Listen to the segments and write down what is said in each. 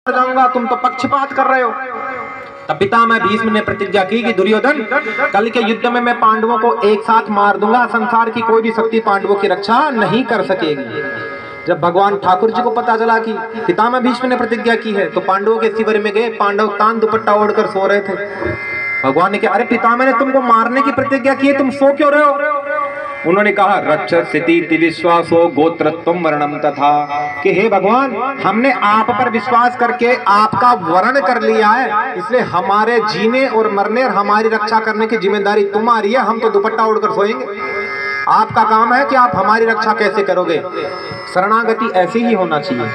जाऊंगा, तुम तो पक्षपात कर रहे हो। तब पितामह भीष्म ने प्रतिज्ञा की कि दुर्योधन, कल के युद्ध में मैं पांडवों को एक साथ मार दूंगा, संसार की कोई भी शक्ति पांडवों की रक्षा नहीं कर सकेगी। जब भगवान ठाकुर जी को पता चला कि पितामह भीष्म ने प्रतिज्ञा की है, तो पांडवों के शिविर में गए। पांडव तान दुपट्टा ओढ़कर सो रहे थे। भगवान ने कहा, अरे पितामह ने तुमको मारने की प्रतिज्ञा की है, तुम सो क्यों रहे हो? उन्होंने कहा, रक्षसिति विश्वासो गोत्रत्वम वर्णम तथा, कि हे भगवान, हमने आप पर विश्वास करके आपका वर्ण कर लिया है, इसलिए हमारे जीने और मरने और हमारी रक्षा करने की जिम्मेदारी तुम्हारी है। हम तो दुपट्टा ओढ़कर सोएंगे, आपका काम है कि आप हमारी रक्षा कैसे करोगे। शरणागति ऐसी ही होना चाहिए।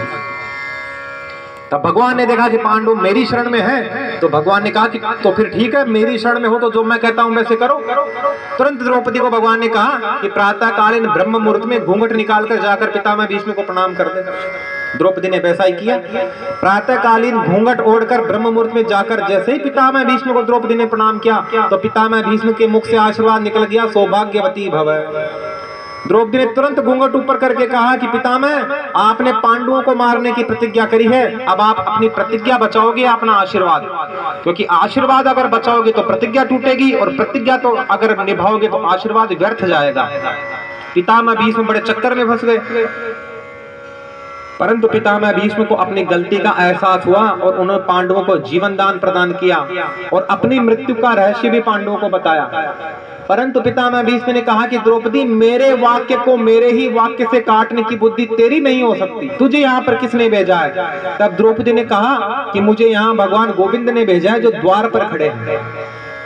तब भगवान ने देखा कि पांडु मेरी शरण में है, तो भगवान ने कहा कि तो फिर ठीक है, मेरी शरण में हो तो जो मैं कहता हूं वैसे करो। तुरंत द्रौपदी को भगवान ने कहा कि प्रातःकालीन ब्रह्म मुहूर्त में घूंघट निकालकर जाकर पितामह भीष्म को प्रणाम कर दे। द्रौपदी ने वैसा ही किया। प्रातःकालीन घूंघट ओढ़कर ब्रह्म मुहूर्त में जाकर जैसे ही पितामह भीष्म को द्रौपदी ने प्रणाम किया, तो पितामह भीष्म के मुख से आशीर्वाद निकल गया, सौभाग्यवती भव। द्रौपदी ने तुरंत घूंघट ऊपर करके कहा कि पितामह, आपने पांडवों को मारने की प्रतिज्ञा करी है, अब आप अपनी प्रतिज्ञा बचाओगे अपना आशीर्वाद, क्योंकि आशीर्वाद अगर बचाओगे तो प्रतिज्ञा टूटेगी, और प्रतिज्ञा तो अगर निभाओगे तो आशीर्वाद व्यर्थ जाएगा। पितामह भीष्म बड़े चक्कर में फंस गए, परंतु पितामह भीष्म को अपनी गलती का एहसास हुआ और उन्होंने पांडवों को जीवन दान प्रदान किया और अपनी मृत्यु का रहस्य भी पांडवों को बताया। परंतु पितामह भीष्म ने कहा कि द्रौपदी, मेरे वाक्य को मेरे ही वाक्य से काटने की बुद्धि तेरी नहीं हो सकती, तुझे यहाँ पर किसने भेजा है? तब द्रौपदी ने कहा कि मुझे यहाँ भगवान गोविंद ने भेजा है, जो द्वार पर खड़े हैं।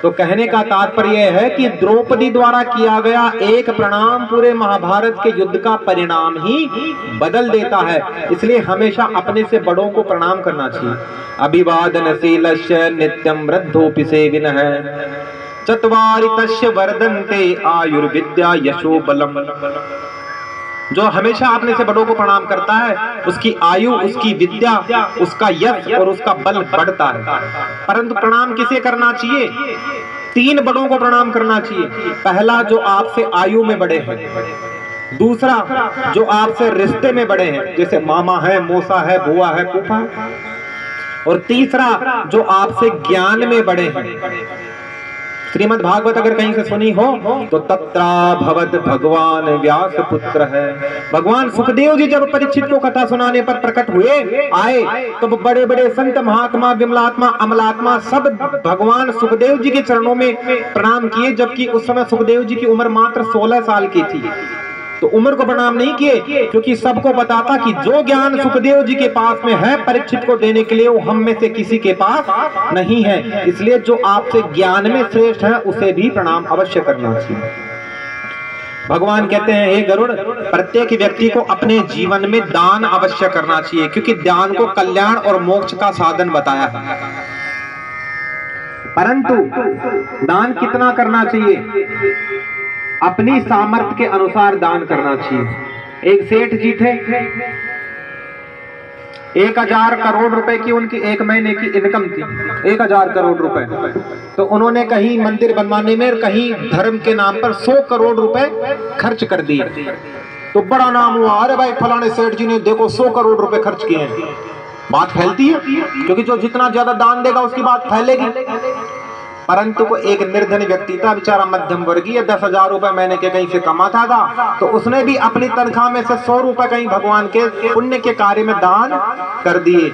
तो कहने का तात्पर्य है कि द्रौपदी द्वारा किया गया एक प्रणाम पूरे महाभारत के युद्ध का परिणाम ही बदल देता है। इसलिए हमेशा अपने से बड़ों को प्रणाम करना चाहिए। अभिवादनशीलस्य नित्यं वृद्धोपि सेविनः चत्वारि तस्य वर्धन्ते आयुर्विद्या यशो बलम। जो हमेशा अपने से बड़ों को प्रणाम करता है, उसकी आयु, उसकी विद्या, उसका यश और उसका बल बढ़ता है। परंतु प्रणाम किसे करना चाहिए? तीन बड़ों को प्रणाम करना चाहिए। पहला, जो आपसे आयु में बड़े हैं। दूसरा, जो आपसे रिश्ते में बड़े हैं, जैसे मामा है, मौसा है, बुआ है, फूफा। और तीसरा, जो आपसे ज्ञान में बड़े हैं। श्रीमद् भागवत अगर कहीं से सुनी हो तो तत्रा भवत भगवान व्यास पुत्र है। भगवान सुखदेव जी जब परीक्षित को कथा सुनाने पर प्रकट हुए आए, तो बड़े बड़े संत, महात्मा, विमलात्मा, अमलात्मा सब भगवान सुखदेव जी के चरणों में प्रणाम किए, जबकि उस समय सुखदेव जी की उम्र मात्र 16 साल की थी। तो उम्र को प्रणाम नहीं किए, क्योंकि सबको पता था कि जो ज्ञान सुखदेव जी के पास में है परीक्षित को देने के लिए, वो हम में से किसी के पास नहीं है। इसलिए जो आपसे ज्ञान में श्रेष्ठ है उसे भी प्रणाम अवश्य करना चाहिए। भगवान कहते हैं, हे गरुड़, प्रत्येक व्यक्ति को अपने जीवन में दान अवश्य करना चाहिए, क्योंकि दान को कल्याण और मोक्ष का साधन बताया है। परंतु दान कितना करना चाहिए? अपनी सामर्थ्य के अनुसार दान करना चाहिए। एक सेठ जी थे, 1000 करोड़ रुपए की उनकी एक महीने की इनकम थी, 1000 करोड़ रुपए। तो उन्होंने कहीं मंदिर बनवाने में, कहीं धर्म के नाम पर 100 करोड़ रुपए खर्च कर दिए। तो बड़ा नाम हुआ, अरे भाई फलाने सेठ जी ने देखो 100 करोड़ रुपए खर्च किए हैं। बात फैलती है, क्योंकि जो जितना ज्यादा दान देगा उसकी बात फैलेगी। परंतु वो एक निर्धन व्यक्ति था, बेचारा मध्यम वर्गीय, 10,000 रुपए महीने के कहीं से कमाता था। तो उसने भी अपनी तनख्वाह में से 100 रुपए कहीं भगवान के पुण्य के कार्य में दान कर दिए।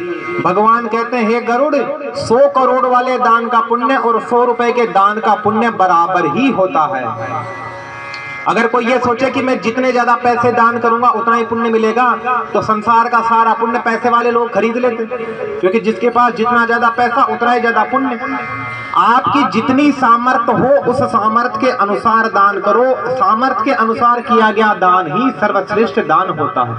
भगवान कहते हैं, हे गरुड़, 100 करोड़ वाले दान का पुण्य और 100 रुपए के दान का पुण्य बराबर ही होता है। अगर कोई ये सोचे कि मैं जितने ज्यादा पैसे दान करूंगा उतना ही पुण्य मिलेगा, तो संसार का सारा पुण्य पैसे वाले लोग खरीद लेते, क्योंकि जिसके पास जितना ज्यादा पैसा उतना ही ज्यादा पुण्य। आपकी जितनी सामर्थ्य हो उस सामर्थ्य के अनुसार दान करो। सामर्थ्य के अनुसार किया गया दान ही सर्वश्रेष्ठ दान होता है।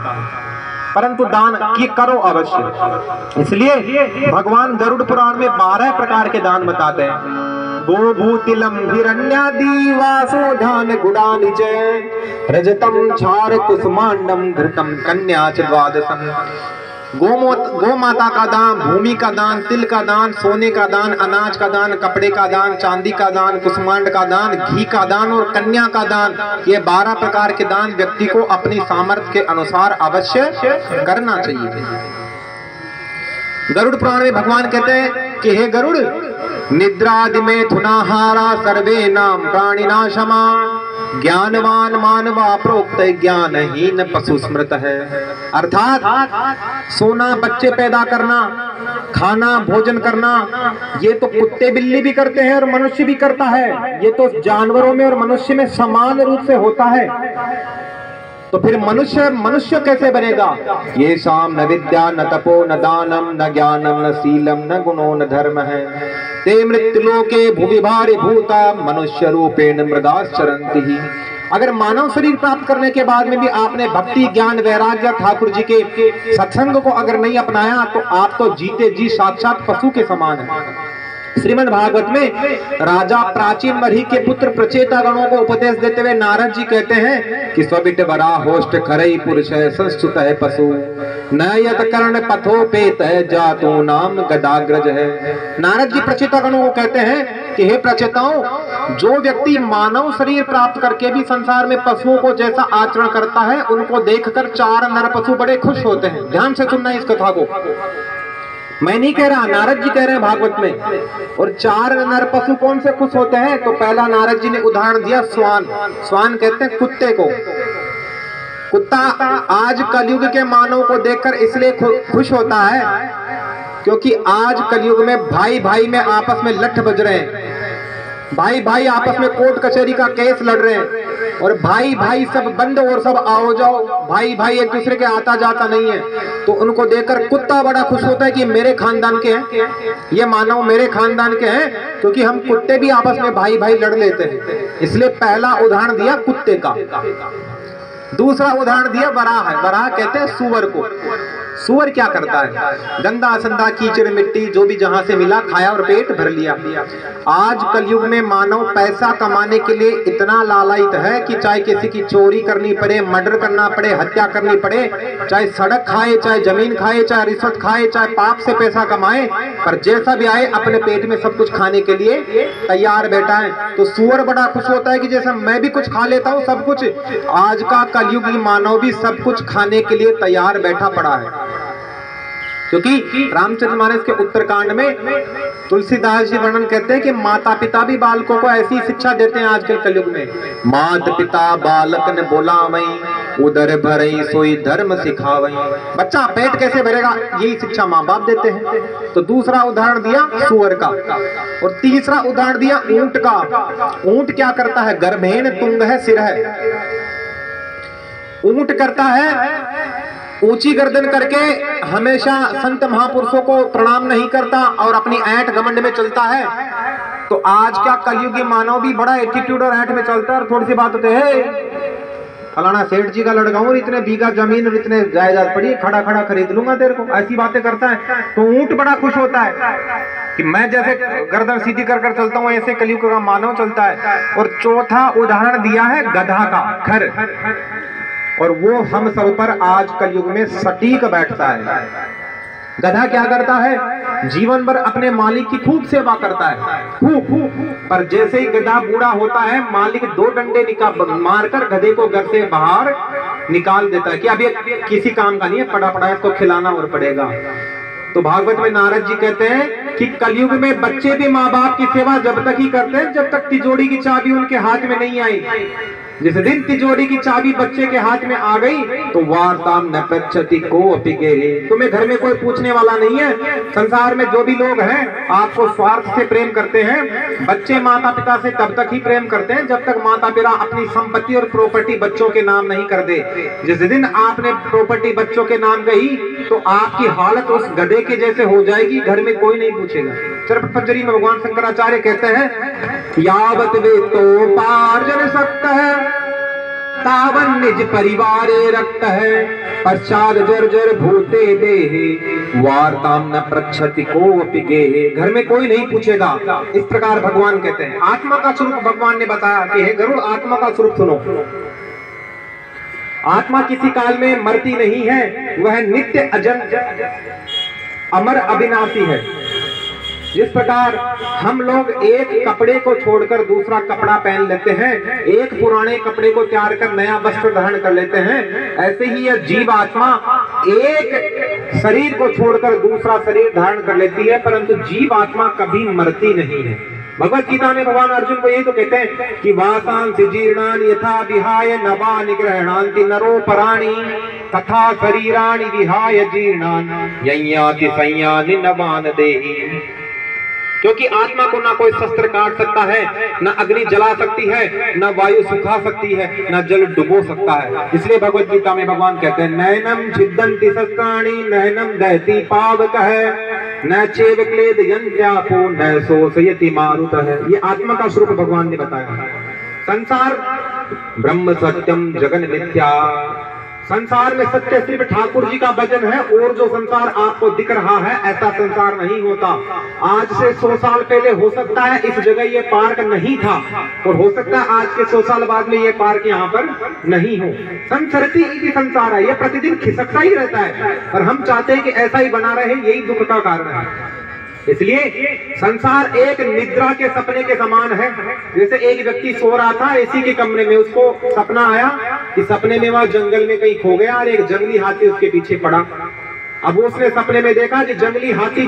परंतु दान की करो अवश्य। इसलिए भगवान गरुड़ पुराण में 12 प्रकार के दान बताते हैं। गोभूतिलम हिरण्यादि वासो ध्यान गुडानि च रजतम क्षार कुसुमांडम घृतम कन्या च द्वादशम। गौ माता का दान, भूमि का दान, तिल का दान, सोने का दान, अनाज का दान, कपड़े का दान, चांदी का दान, कुसुमांड का दान, घी का दान और कन्या का दान, ये 12 प्रकार के दान व्यक्ति को अपनी सामर्थ्य के अनुसार अवश्य करना चाहिए। गरुड़ पुराण में भगवान कहते हैं कि हे गरुड़, निद्रादि में थुनाहारा सर्वे नाम प्राणिना क्षमा, ज्ञानवान मानवा प्रोक्त ज्ञानहीन पशु स्मृत है। अर्थात सोना, बच्चे पैदा करना, खाना, भोजन करना, ये तो कुत्ते बिल्ली भी करते हैं और मनुष्य भी करता है। ये तो जानवरों में और मनुष्य में समान रूप से होता है। तो फिर मनुष्य कैसे बनेगा? ये शाम न विद्या न तपो न दानम न ज्ञानम न शीलम न गुणो न धर्म है, ते मृत्युलोके भुवि भारी भूता मनुष्य रूपेण मृगाश्चरन्ति ही। अगर मानव शरीर प्राप्त करने के बाद में भी आपने भक्ति, ज्ञान, वैराग्य, ठाकुर जी के सत्संग को अगर नहीं अपनाया तो आप तो जीते जी साक्षात पशु के समान है। श्रीमद् भागवत में राजा प्राचीन मरी के पुत्र प्रचेता गणों को उपदेश देते हुए नारद जी कहते हैं कि स्वबिट बरा होष्ट खरई पुरुष है संस्तुत है पशु, नयत कर्ण पथोपेत है जातु नाम गदाग्रज है। नारद जी प्रचेता गणों को कहते हैं कि हे प्रचेताओं, जो व्यक्ति मानव शरीर प्राप्त करके भी संसार में पशुओं को जैसा आचरण करता है, उनको देखकर चार नर पशु बड़े खुश होते हैं। ध्यान से सुनना इस कथा को, मैं नहीं कह रहा, नारद जी कह रहे हैं भागवत में। और चार नर पशु कौन से खुश होते हैं? तो पहला नारद जी ने उदाहरण दिया स्वान। स्वान कहते हैं कुत्ते को। कुत्ता आज कलयुग के मानव को देखकर इसलिए खुश होता है क्योंकि आज कलयुग में भाई भाई में आपस में लठ बज रहे हैं, भाई भाई आपस में कोर्ट कचहरी का केस लड़ रहे हैं, और भाई भाई सब बंद और सब आओ जाओ, भाई भाई एक दूसरे के आता जाता नहीं है। तो उनको देखकर कुत्ता बड़ा खुश होता है कि मेरे खानदान के हैं, ये मानव मेरे खानदान के हैं, क्योंकि हम कुत्ते भी आपस में भाई भाई लड़ लेते हैं। इसलिए पहला उदाहरण दिया कुत्ते का। दूसरा उदाहरण दिया वराह है। वराह कहते हैं सुअर को। सुअर क्या करता है? गंदा संदा कीचड़ मिट्टी जो भी जहां से मिला खाया और पेट भर लिया। आज कलयुग में मानव पैसा कमाने के लिए इतना लालायित है कि चाहे किसी की चोरी करनी पड़े, मर्डर करना पड़े, हत्या करनी पड़े, चाहे सड़क खाए, चाहे जमीन खाए, चाहे रिश्वत खाए, चाहे पाप से पैसा कमाए, पर जैसा भी आए अपने पेट में सब कुछ खाने के लिए तैयार बैठा है। तो सुअर बड़ा खुश होता है कि जैसा मैं भी कुछ खा लेता हूँ सब कुछ। आज का कलयुगी मानव भी सब कुछ खाने के लिए तैयार बैठा पड़ा है, क्योंकि रामचरितमानस के उत्तरकांड में तुलसीदास जी वर्णन कहते हैं कि माता पिता भी बालकों को ऐसी शिक्षा देते हैं आजकल कलयुग में। मात पिता बालक ने बोला वही उदर भरई सोई धर्म सिखावई। बच्चा पेट कैसे भरेगा, यही शिक्षा माँ बाप देते हैं। तो दूसरा उदाहरण दिया सुअर का, और तीसरा उदाहरण दिया ऊंट का। ऊंट क्या करता है? गर्भेन तुंग है सिर है। ऊंट करता है ऊंची गर्दन करके, हमेशा संत महापुरुषों को प्रणाम नहीं करता और अपनी ऐंठ घमंड में चलता है। तो आज क्या कलयुगी मानव भी बड़ा एटीट्यूड और ऐंठ में चलता है, और थोड़ी सी बात होती है फलाना सेठ जी का लड़का हूँ, इतने बीघा जमीन और इतने जायदाद पड़ी, खड़ा खड़ा खरीद लूंगा तेरे को, ऐसी बातें करता है। तो ऊंट बड़ा खुश होता है कि मैं जैसे गर्दन सीधी कर कर चलता हूँ ऐसे कलयुग का मानव चलता है। और चौथा उदाहरण दिया है गधा का, खर, और वो हम सब पर आज कलयुग में सटीक बैठता है। गधा क्या करता है? जीवन भर अपने मालिक की खूब सेवा करता है, खूब, पर जैसे ही गधा बूढ़ा होता है मालिक दो डंडे मारकर गधे को घर से बाहर निकाल देता है कि अब ये किसी काम का नहीं है, पड़ा पड़ा इसको खिलाना और पड़ेगा। तो भागवत में नारद जी कहते हैं कि कलयुग में बच्चे भी माँ बाप की सेवा जब तक ही करते हैं जब तक तिजोरी की चाबी उनके हाथ में नहीं आई। जिस दिन तिजोरी की चाबी बच्चे के हाथ में आ गई तो वार्ताम न पृच्छति को अपि गेहे, तुम्हें घर में कोई पूछने वाला नहीं है। संसार में जो भी लोग हैं आपको स्वार्थ से प्रेम करते हैं। बच्चे माता पिता से तब तक ही प्रेम करते हैं जब तक माता पिता अपनी संपत्ति और प्रॉपर्टी बच्चों के नाम नहीं कर दे। जिस दिन आपने प्रॉपर्टी बच्चों के नाम कही तो आपकी हालत उस गधे के जैसे हो जाएगी, घर में कोई नहीं पूछेगा। चरपतंजलि में भगवान शंकराचार्य कहते हैं यावत वे तो पार्जन सकता है तावन निज परिवारे रक्त है, पश्चात जर्जर भूते देहे वार्ताम न पृच्छति को अपि गेहे। घर में कोई नहीं पूछेगा। इस प्रकार भगवान कहते हैं। आत्मा का स्वरूप भगवान ने बताया कि हे गरुड़, आत्मा का स्वरूप सुनो। आत्मा किसी काल में मरती नहीं है, वह नित्य अजन अमर अविनाशी है। जिस प्रकार हम लोग एक कपड़े को छोड़कर दूसरा कपड़ा पहन लेते हैं, एक पुराने कपड़े को त्याग कर नया वस्त्र धारण कर लेते हैं, ऐसे ही यह जीव आत्मा एक शरीर को छोड़कर दूसरा शरीर धारण कर लेती है, परंतु जीव आत्मा कभी मरती नहीं है। भगवत गीता में भगवान अर्जुन को यही तो कहते हैं कि वासांसि जीर्णानि यथा विहाय नवानि गृह्णान्ति नरो पराणि तथा शरीराणि विहाय जीर्णानि ययाति संयानि नवान देहि। क्योंकि आत्मा को ना कोई शस्त्र काट सकता है, ना अग्नि जला सकती है, ना वायु सुखा सकती है, ना जल डुबो सकता है। इसलिए भगवत गीता में भगवान कहते हैं नैनम छिद्दन्ति शस्त्राणि नैनम दहति पावकः न चैव क्लेदयन्त्यापो न शोषयति मारुतः। ये आत्मा का स्वरूप भगवान ने बताया। संसार ब्रह्म सत्यम जगन मिथ्या, संसार में सत्य सिर्फ ठाकुर जी का भजन है, और जो संसार आपको दिख रहा है ऐसा संसार नहीं होता। आज से 100 साल पहले हो सकता है इस जगह ये पार्क नहीं था, और हो सकता है आज के 100 साल बाद में ये पार्क यहाँ पर नहीं हो। संसरती इति संसार है, ये प्रतिदिन खिसकता ही रहता है, और हम चाहते हैं कि ऐसा ही बना रहे, यही दुख का कारण है। इसलिए संसार एक निद्रा के सपने के समान है। जैसे एक व्यक्ति सो रहा था इसी के कमरे में, उसको सपना आया कि सपने में वह जंगल में कहीं खो गया और एक जंगली हाथी उसके पीछे पड़ा। अब उसने सपने में देखा कि जंगली हाथी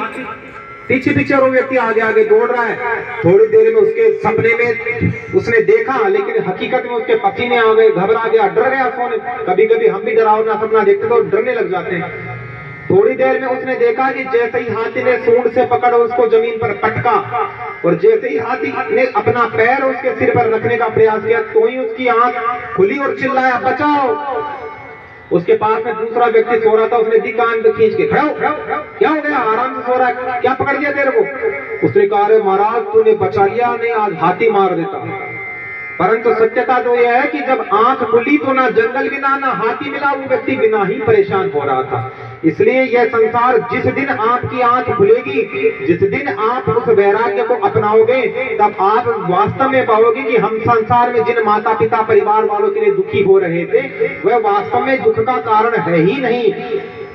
पीछे पीछे, वो व्यक्ति आगे आगे दौड़ रहा है। थोड़ी देर में उसके सपने में उसने देखा, लेकिन हकीकत में उसके पसीने आ गए, घबरा गया, डर गया सोने। कभी कभी हम भी डरावना सपना देखते तो डरने लग जाते हैं। थोड़ी देर में उसने देखा कि जैसे ही हाथी ने सूंड से पकड़ उसको जमीन पर पटका, और जैसे ही हाथी ने अपना पैर उसके सिर पर रखने का प्रयास किया, तो ही उसकी आंख खुली और चिल्लाया बचाओ। उसके पास में दूसरा व्यक्ति सो रहा था, उसने दी कान पे खींच के, खड़ा हो, क्या हो गया, आराम से सो रहा है, क्या पकड़ लिया तेरे को? उसने कहा अरे महाराज तूने बचा लिया, नहीं आज हाथी मार देता। परंतु सत्यता तो यह है कि जब आंख खुली तो ना जंगल मिला ना हाथी मिला, वो व्यक्ति बिना ही परेशान हो रहा था। इसलिए यह संसार जिस दिन आपकी आंख खुलेगी, जिस दिन आप उस वैराग्य को अपनाओगे, तब आप वास्तव में पाओगे कि हम संसार में जिन माता पिता परिवार वालों के लिए दुखी हो रहे थे, वह वास्तव में दुख का कारण है ही नहीं।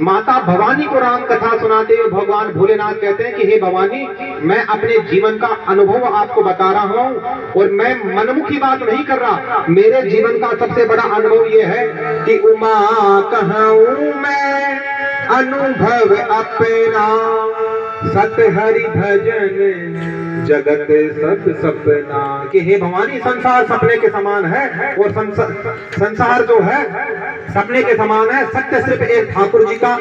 माता भवानी को राम कथा सुनाते हुए भगवान भोलेनाथ कहते हैं कि हे भवानी, मैं अपने जीवन का अनुभव आपको बता रहा हूँ, और मैं मनमुखी बात नहीं कर रहा। मेरे जीवन का सबसे बड़ा अनुभव यह है कि उमा कहूँ मैं अनुभव अपना, सत हरि भजन जगत सब सपना। कि हे भवानी, संसार सपने के समान है, और संसार जो है सपने के समान है, सत्य सिर्फ एक ठाकुर जी का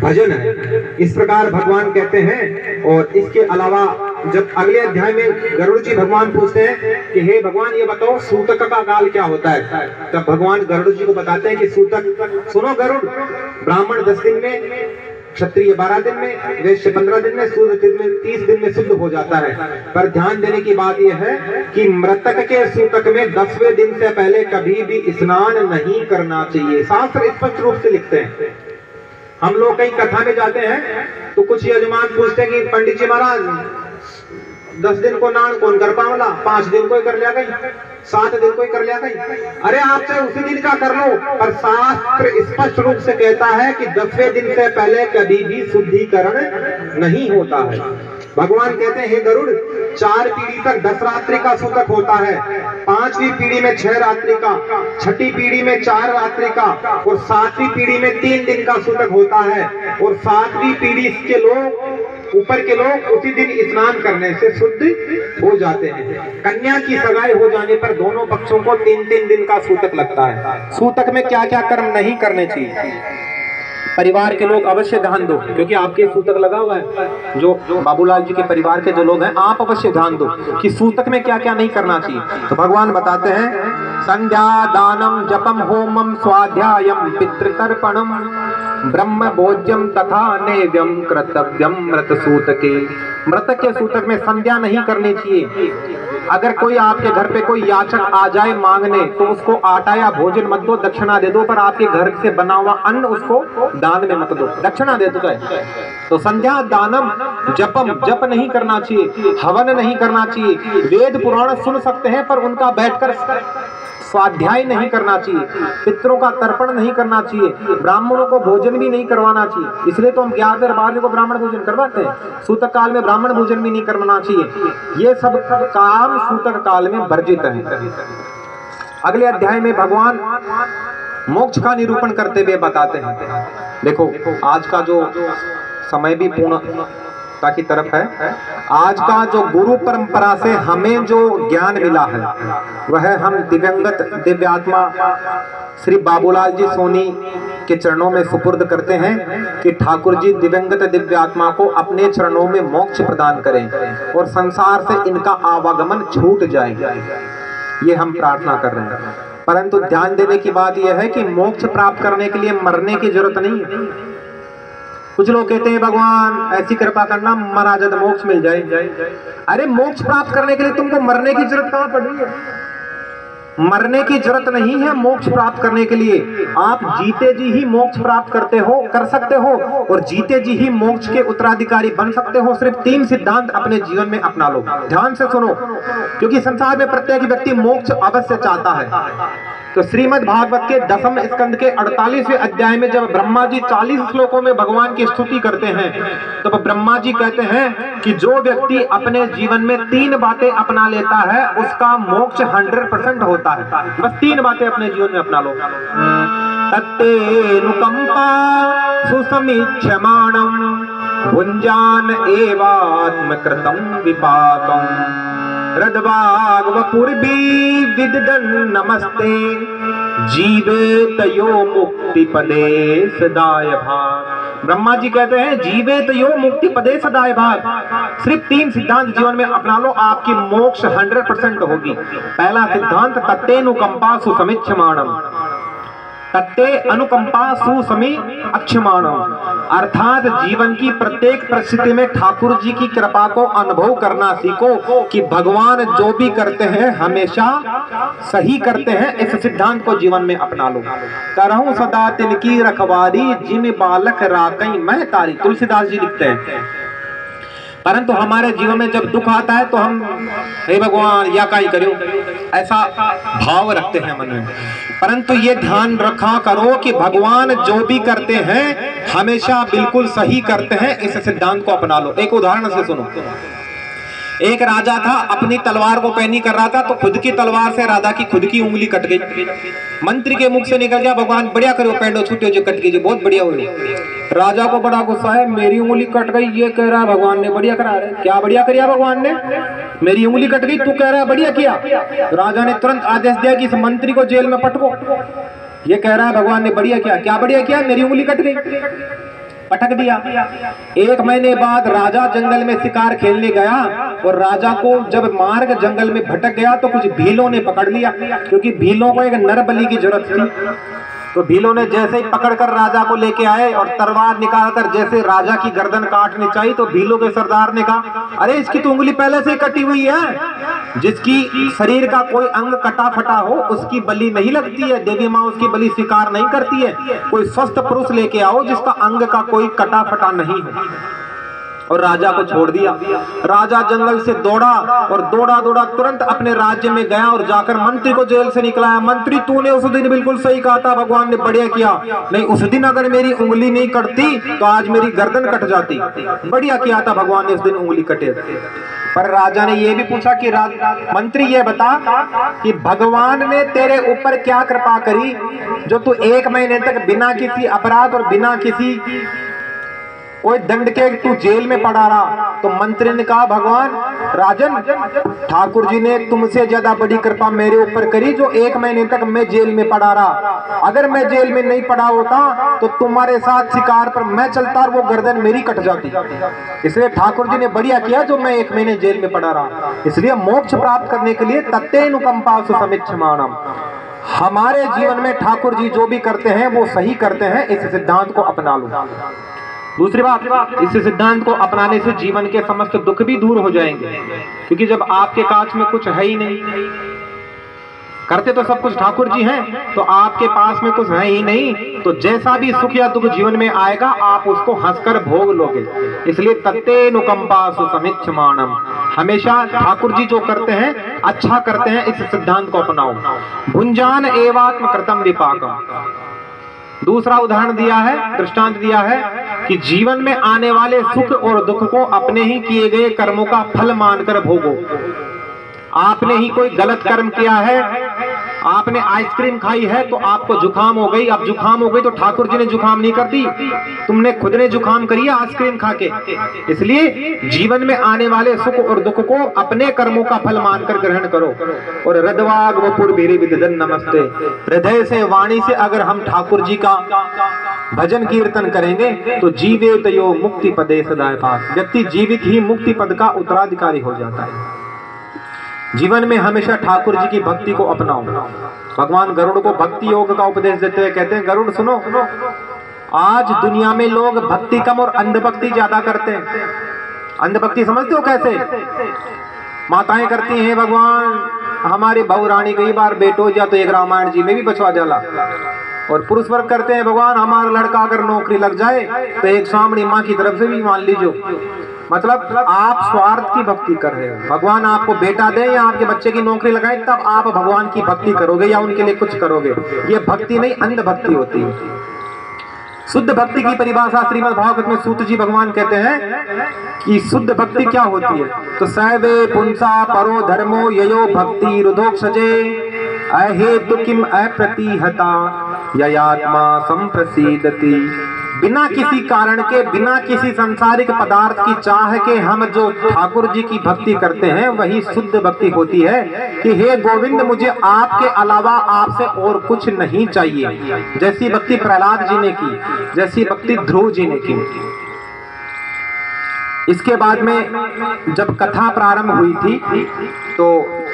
भजन है। इस प्रकार भगवान कहते हैं। और इसके अलावा जब अगले अध्याय में गरुड़ जी भगवान पूछते हैं कि हे भगवान ये बताओ सूतक का काल क्या होता है, तब भगवान गरुड़ जी को बताते हैं कि सूतक, सुनो गरुड़, ब्राह्मण 10 दिन में, क्षत्रिय 12 दिन में, वैश्य 15 दिन में, शूद्र 30 दिन में शुद्ध हो जाता है। पर ध्यान देने की बात यह है कि मृतक के सूतक में 10वें दिन से पहले कभी भी स्नान नहीं करना चाहिए। शास्त्र स्पष्ट रूप से लिखते हैं। हम लोग कहीं कथा में जाते हैं तो कुछ यजमान पूछते हैं कि पंडित जी महाराज 10 दिन को नान कौन कर पावला, 5 दिन को ही कर लिया गई, 7 दिन को ही कर लिया गई। अरे आप चाहे उसी दिन का कर लो, पर शास्त्र स्पष्ट रूप से कहता है कि 10वें दिन से पहले कभी भी शुद्धिकरण नहीं होता है। भगवान कहते हैं हे गरुड़, 4 पीढ़ी तक 10 रात्रि का सूतक होता है, 5वीं पीढ़ी में 6 रात्रि का, 6ठी पीढ़ी में 4 रात्रि का, और 7वीं पीढ़ी में 3 दिन का सूतक होता है। और 7वीं पीढ़ी के लोग, ऊपर के लोग उसी दिन स्नान करने से शुद्ध हो जाते हैं। कन्या की सगाई हो जाने पर दोनों पक्षों को 3-3 दिन का सूतक लगता है। सूतक में क्या क्या कर्म नहीं करने चाहिए, परिवार के लोग अवश्य ध्यान दो, क्योंकि आपके सूतक लगा हुआ है। जो बाबूलाल जी के परिवार के जो लोग हैं, आप अवश्य ध्यान दो कि सूतक में क्या क्या नहीं करना चाहिए। तो भगवान बताते हैं संध्या दानम जपम होमम स्वाध्यायम पितृतर्पणम ब्रह्म भोज्यम तथा नेव्यम कर्तव्यम मृत सूतके। मृतक के सूतक में संध्या नहीं करनी चाहिए। अगर कोई आपके घर पे कोई याचक आ जाए मांगने, तो उसको आटा या भोजन मत दो, दक्षिणा दे दो, पर आपके घर से बना हुआ अन्न उसको दान में मत दो, दक्षिणा दे दो। तो संध्या दानम जपम, जप नहीं करना चाहिए, हवन नहीं करना चाहिए। वेद पुराण सुन सकते हैं पर उनका बैठकर स्वाध्याय नहीं करना चाहिए, पितरों का तर्पण नहीं करना चाहिए, ब्राह्मणों को भोजन भी नहीं करवाना चाहिए। इसलिए तो हम 11 और 12 को ब्राह्मण भोजन करवाते हैं। सूतक काल में ब्राह्मण भोजन भी नहीं करवाना चाहिए। ये सब काम सूतक काल में वर्जित है। अगले अध्याय में भगवान मोक्ष का निरूपण करते हुए बताते हैं। देखो आज का जो समय भी पूर्णता की तरफ है। आज का जो गुरु परंपरा से हमें जो ज्ञान मिला है वह हम दिव्यंगत दिव्यात्मा श्री बाबूलाल जी सोनी के चरणों में सुपुर्द करते हैं कि ठाकुर जी दिव्यंगत दिव्यात्मा को अपने चरणों में मोक्ष प्रदान करें और संसार से इनका आवागमन छूट जाए। ये हम प्रार्थना कर रहे हैं। परंतु ध्यान देने की बात यह है कि मोक्ष प्राप्त करने के लिए मरने की जरूरत नहीं है। कुछ लोग कहते हैं भगवान ऐसी कृपा करना मरा जाए तो मोक्ष मिल जाए। अरे मोक्ष प्राप्त करने के लिए तुमको मरने की जरूरत कहां पड़ रही है? मरने की जरूरत नहीं है मोक्ष प्राप्त करने के लिए। आप जीते जी ही मोक्ष प्राप्त कर सकते हो और जीते जी ही मोक्ष के उत्तराधिकारी बन सकते हो। सिर्फ 3 सिद्धांत अपने जीवन में अपना लो। ध्यान से सुनो, क्योंकि संसार में प्रत्येक व्यक्ति मोक्ष अवश्य चाहता है। तो श्रीमद् भागवत के 10वें स्कंद के 48वें अध्याय में जब ब्रह्मा जी 40 श्लोकों में भगवान की स्तुति करते हैं तो ब्रह्मा जी कहते हैं कि जो व्यक्ति अपने जीवन में 3 बातें अपना लेता है उसका मोक्ष 100% होता है। बस 3 बातें अपने जीवन में अपना लो। तत्तेनुकंपा सुसमीक्षमाणं भुञ्जान एवात्मकृतं विपाकम् रद्वाग्वपुर्भी विददन् नमस्ते जीवेतयो मुक्ति पदे सदाय भाग। ब्रह्मा जी कहते हैं जीवेतयो मुक्ति पदे सदाय भाग। सिर्फ 3 सिद्धांत जीवन में अपना लो, आपकी मोक्ष 100% होगी। पहला सिद्धांत तत्तेनुकंपा सुसमीक्षमाणम्। तत्ते अनुकंपा सुसमी अक्षमाणम, अर्थात जीवन की प्रत्येक परिस्थिति में ठाकुर जी की कृपा को अनुभव करना सीखो कि भगवान जो भी करते हैं हमेशा सही करते हैं। इस सिद्धांत को जीवन में अपना लो। करहूं सदा तिनकी रखवारी जिन बालक राकई मैं तारी, तुलसीदास जी लिखते हैं। परंतु हमारे जीवन में जब दुख आता है तो हम हे भगवान या काई करो ऐसा भाव रखते हैं मन में। परंतु ये ध्यान रखा करो कि भगवान जो भी करते हैं हमेशा बिल्कुल सही करते हैं। इस सिद्धांत को अपना लो। एक उदाहरण से सुनो। एक राजा था, अपनी तलवार को पैनी कर रहा था तो खुद की तलवार से राजा की खुद की उंगली कट गई। मंत्री के मुख से निकल गया भगवान बढ़िया करो, पैंडो छूटे जो कट गई जो बहुत बढ़िया हुई। राजा को बड़ा गुस्सा है, मेरी उंगली कट गई, ये कह रहा है भगवान ने बढ़िया करा रहे। क्या बढ़िया किया भगवान ने? मेरी उंगली कट गई, तू कह रहा है बढ़िया किया। राजा ने तुरंत आदेश दिया कि इस मंत्री को जेल में पटको। ये कह रहा है भगवान ने बढ़िया किया। क्या बढ़िया किया? मेरी उंगली कट गई, पटक दिया। 1 महीने बाद राजा जंगल में शिकार खेलने गया और राजा को जब मार्ग जंगल में भटक गया तो कुछ भीलों ने पकड़ लिया, क्योंकि भीलों को एक नर बलि की जरूरत थी। तो भीलों ने जैसे ही पकड़कर राजा को लेके आए और तलवार निकालकर जैसे राजा की गर्दन काटनी चाहिए तो भीलों के सरदार ने कहा अरे इसकी तो उंगली पहले से ही कटी हुई है। जिसकी शरीर का कोई अंग कटा फटा हो उसकी बलि नहीं लगती है, देवी माँ उसकी बलि स्वीकार नहीं करती है। कोई स्वस्थ पुरुष लेके आओ जिसका अंग का कोई कटा फटा नहीं हो। और राजा को छोड़ दिया। राजा जंगल से दौड़ा और दौड़ा दौड़ा तुरंत अपने राज्य में गया और जाकर मंत्री को जेल से निकलाया। मंत्री तूने उस दिन बिल्कुल सही कहा था, भगवान ने बढ़िया किया। नहीं उस दिन अगर मेरी उंगली नहीं कटती तो आज मेरी गर्दन कट जाती। बढ़िया किया था भगवान ने उस दिन उंगली कटे। पर राजा ने यह भी पूछा कि मंत्री ये बता कि भगवान ने तेरे ऊपर क्या कृपा करी जो तू 1 महीने तक बिना किसी अपराध और बिना किसी कोई दंड के तू जेल में पड़ा रहा। तो मंत्री ने कहा भगवान राजन, ठाकुर जी ने तुमसे ज्यादा बड़ी कृपा मेरे ऊपर करी जो 1 महीने तक मैं जेल में पड़ा रहा। अगर मैं जेल में नहीं पड़ा होता तो तुम्हारे साथ शिकार पर मैं चलता और वो गर्दन मेरी कट जाती। इसलिए ठाकुर जी ने बढ़िया किया जो मैं 1 महीने जेल में पड़ा रहा। इसलिए मोक्ष प्राप्त करने के लिए तत्तेनुकंपा सुसमीक्षमाणम्, हमारे जीवन में ठाकुर जी जो भी करते हैं वो सही करते हैं। इस सिद्धांत को अपना लो। दूसरी बात, इस सिद्धांत को अपनाने से जीवन के समस्त दुख भी दूर हो जाएंगे, क्योंकि जब आपके काज में कुछ है ही नहीं, करते तो सब कुछ ठाकुर जी हैं, तो आपके पास में कुछ है ही नहीं, तो जैसा भी सुख या दुख जीवन में आएगा आप उसको हंसकर भोग लोगे। इसलिए तत्तेनुकंपा सुसमीक्षमाणम्, हमेशा ठाकुर जी जो करते हैं अच्छा करते हैं, इस सिद्धांत को अपनाओ। भुंजान एवात्म कृतम विपाकम। दूसरा उदाहरण दिया है, दृष्टांत दिया है कि जीवन में आने वाले सुख और दुख को अपने ही किए गए कर्मों का फल मानकर भोगो। आपने ही कोई गलत कर्म किया है, आपने आइसक्रीम खाई है तो आपको जुकाम हो गई। अब जुकाम हो गई तो ठाकुर जी ने जुकाम नहीं कर दी, तुमने खुद ने जुकाम करी है आइसक्रीम खा के। इसलिए जीवन में आने वाले सुख और दुख को अपने कर्मों का फल मानकर ग्रहण करो। और हृदवाग वपुर बेरे विदन नमस्ते, हृदय से वाणी से अगर हम ठाकुर जी का भजन कीर्तन करेंगे तो जीवे तयो मुक्ति पदे सदाए पास। व्यक्ति जीवित ही मुक्ति पद का उत्तराधिकारी हो जाता है। जीवन में हमेशा ठाकुर जी की भक्ति को अपनाओ। भगवान गरुड़ को भक्ति योग का उपदेश देते हुए कहते हैं, गरुड़ सुनो, आज दुनिया में लोग भक्ति कम और अंधभक्ति ज्यादा करते हैं। अंधभक्ति समझते हो कैसे? माताएं करती हैं, भगवान हमारी बहू रानी कई बार बेटो जा तो एक रामायण जी में भी बचवा जाला। और पुरुष वर्ग करते हैं, भगवान हमारा लड़का अगर नौकरी लग जाए तो एक स्वामी माँ की तरफ से भी मान लीजिए। मतलब आप स्वार्थ की भक्ति कर रहे हो। भगवान आपको बेटा दे या आपके बच्चे की नौकरी लगाए तब आप भगवान की भक्ति करोगे या उनके लिए कुछ करोगे। ये भक्ति नहीं, अंधभक्ति होती है। शुद्ध भक्ति की परिभाषा श्रीमद् भागवत में सूत जी भगवान कहते हैं कि शुद्ध भक्ति क्या होती है। तो सैवे पुंसा परो धर्मो ययो भक्ति रुधोक्षजे अहेतु किम अप्रतिहता ययात्मा संप्रसीदति। बिना किसी कारण के, बिना किसी सांसारिक पदार्थ की चाह के हम जो ठाकुर जी की भक्ति करते हैं वही शुद्ध भक्ति होती है कि हे गोविंद मुझे आपके अलावा आपसे और कुछ नहीं चाहिए। जैसी भक्ति प्रहलाद जी ने की, जैसी भक्ति ध्रुव जी ने की। इसके बाद में जब कथा प्रारंभ हुई थी तो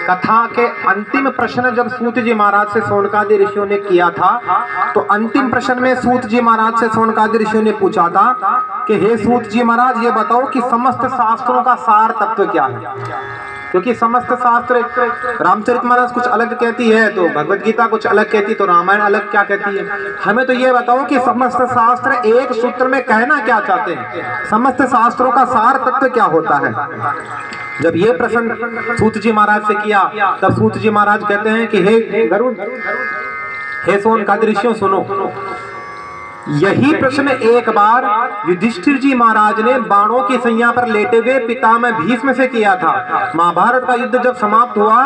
कथा के अंतिम प्रश्न जब सूत जी महाराज से सोनकादि ऋषियों ने किया था तो अंतिम प्रश्न में सूत जी महाराज से सोनकादि ऋषियों ने पूछा था कि हे सूत जी महाराज ये बताओ कि समस्त शास्त्रों का सार तत्व क्या है। क्योंकि समस्त शास्त्र, रामचरितमानस कुछ अलग कहती है तो भगवत गीता कुछ अलग कहती है तो रामायण अलग क्या कहती है। हमें तो ये बताओ कि समस्त शास्त्र एक सूत्र में कहना क्या चाहते हैं, समस्त शास्त्रों का सार तत्व क्या होता है। जब ये प्रश्न सूत जी महाराज से किया तब सूत जी महाराज कहते हैं कि हे गरुड़, हे सोनकादि ऋषियों सुनो। यही प्रश्न एक बार युधिष्ठिर जी महाराज ने बाणों की सैया पर लेटे हुए पितामह भीष्म से किया था। महाभारत का युद्ध जब समाप्त हुआ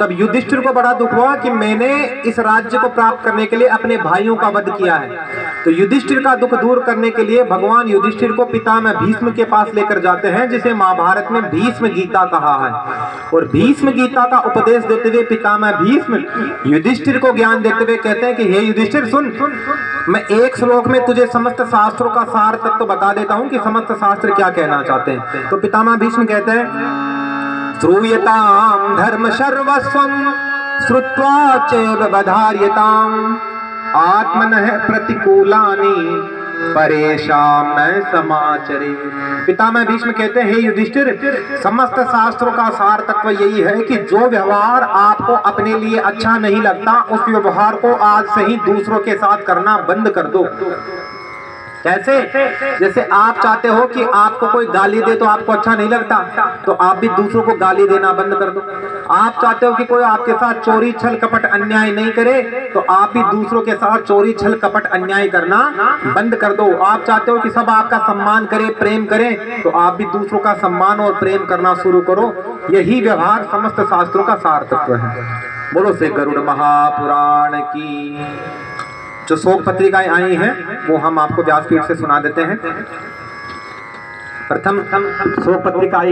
तब युधिष्ठिर को बड़ा दुख हुआ कि मैंने इस राज्य को प्राप्त करने के लिए अपने भाइयों का वध किया है। तो युधिष्ठिर का दुख दूर करने के लिए भगवान युधिष्ठिर को पितामह भीष्म के पास लेकर जाते हैं, जिसे महाभारत में भीष्म गीता कहा है। और भीष्म गीता का उपदेश देते हुए पितामह भीष्म युधिष्ठिर को ज्ञान देते हुए कहते हैं कि हे युधिष्ठिर सुन, मैं एक श्लोक में तुझे समस्त शास्त्रों का सार तत्व तो बता देता हूं कि समस्त शास्त्र क्या कहना चाहते हैं। तो पितामह भीष्म कहते हैं, श्रूयताम धर्म सर्वस्वं श्रुत्वा चैव बधार्यताम आत्मनः प्रतिकूलानि परेशान न समाचरे। पितामह भीष्म कहते हैं, हे युधिष्ठिर, समस्त शास्त्रों का सार तत्व यही है कि जो व्यवहार आपको अपने लिए अच्छा नहीं लगता उस व्यवहार को आज से ही दूसरों के साथ करना बंद कर दो। कैसे? जैसे आप चाहते हो कि आपको कोई गाली दे तो आपको अच्छा नहीं लगता, तो आप भी दूसरों को गाली देना बंद कर दो। आप चाहते हो कि कोई आपके साथ चोरी छल कपट अन्याय नहीं करे, तो आप भी दूसरों के साथ चोरी छल कपट अन्याय करना बंद कर दो। आप चाहते हो कि सब आपका सम्मान करे, प्रेम करें, तो आप भी दूसरों का सम्मान और प्रेम करना शुरू करो। यही व्यवहार समस्त शास्त्रों का सार तत्व है। बोलो से गरुड़ महापुराण की। जो शोक पत्रिकाएं आई हैं वो हम आपको व्यासपीठ से सुना देते हैं। प्रथम शोक पत्रिका आई